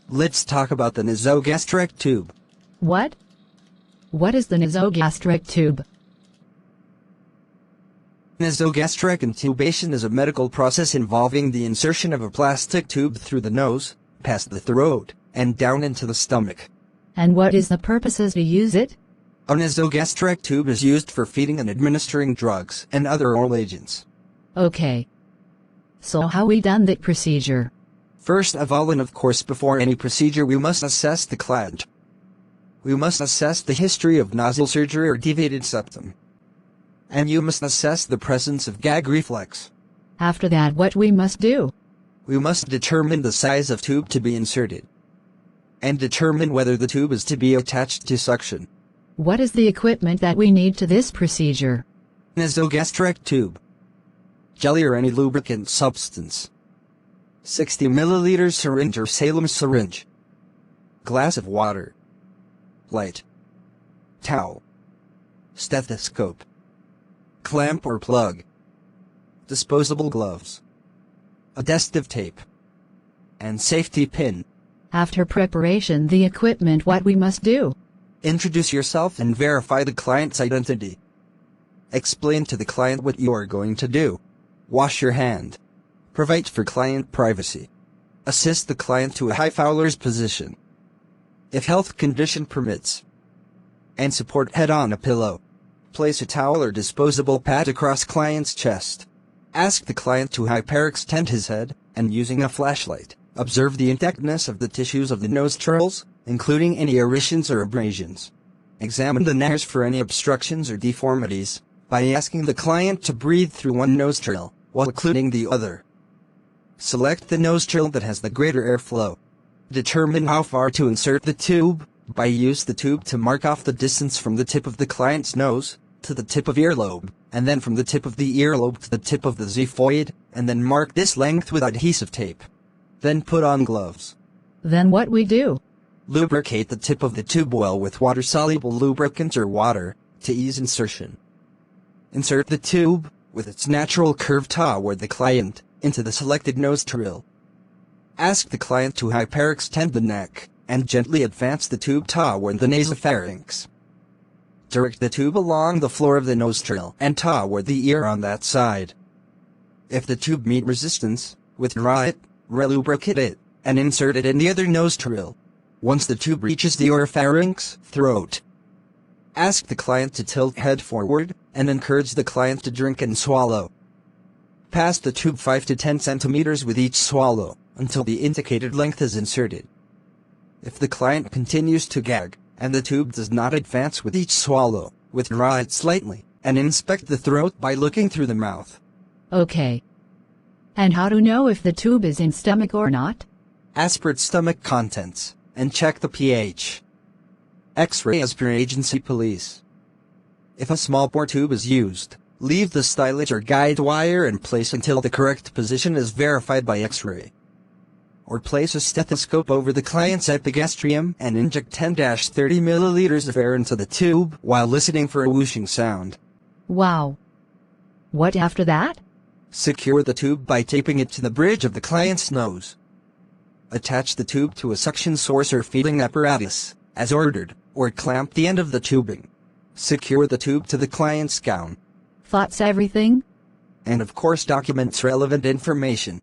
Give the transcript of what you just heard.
Let's talk about the nasogastric tube. What? What is the nasogastric tube? Nasogastric intubation is a medical process involving the insertion of a plastic tube through the nose, past the throat, and down into the stomach. And what is the purposes to use it? A nasogastric tube is used for feeding and administering drugs and other oral agents. Okay. So how we done that procedure? First of all, and of course before any procedure, we must assess the client. We must assess the history of nostril surgery or deviated septum. And you must assess the presence of gag reflex. After that, what we must do? We must determine the size of tube to be inserted. And determine whether the tube is to be attached to suction. What is the equipment that we need to this procedure? Nasogastric tube. Jelly or any lubricant substance. 60 milliliter syringe or Salem syringe. Glass of water. Light. Towel. Stethoscope. Clamp or plug. Disposable gloves. Adhesive tape. And safety pin. After preparation the equipment, what we must do? Introduce yourself and verify the client's identity. Explain to the client what you are going to do. Wash your hand. Provide for client privacy. Assist the client to a high Fowler's position, if health condition permits. And support head on a pillow. Place a towel or disposable pad across client's chest. Ask the client to hyperextend his head, and using a flashlight, observe the intactness of the tissues of the nostrils, including any irritations or abrasions. Examine the nares for any obstructions or deformities, by asking the client to breathe through one nostril, while occluding the other. Select the nostril that has the greater airflow. Determine how far to insert the tube, by use the tube to mark off the distance from the tip of the client's nose, to the tip of earlobe, and then from the tip of the earlobe to the tip of the xiphoid, and then mark this length with adhesive tape. Then put on gloves. Then what we do? Lubricate the tip of the tube well with water-soluble lubricant or water, to ease insertion. Insert the tube, with its natural curve toward the client, into the selected nostril. Ask the client to hyperextend the neck, and gently advance the tube toward the nasopharynx. Direct the tube along the floor of the nostril and toward the ear on that side. If the tube meet resistance, withdraw it, relubricate it, and insert it in the other nostril. Once the tube reaches the oropharynx, throat. Ask the client to tilt head forward, and encourage the client to drink and swallow. Pass the tube 5 to 10 centimeters with each swallow, until the indicated length is inserted. If the client continues to gag, and the tube does not advance with each swallow, withdraw it slightly, and inspect the throat by looking through the mouth. Okay. And how to know if the tube is in stomach or not? Aspirate stomach contents, and check the pH. X-ray as per agency police. If a small bore tube is used, leave the stylus or guide wire in place until the correct position is verified by X-ray. Or place a stethoscope over the client's epigastrium and inject 10-30 milliliters of air into the tube while listening for a whooshing sound. Wow. What after that? Secure the tube by taping it to the bridge of the client's nose. Attach the tube to a suction source or feeding apparatus, as ordered, or clamp the end of the tubing. Secure the tube to the client's gown. Thoughts everything? And of course documents relevant information.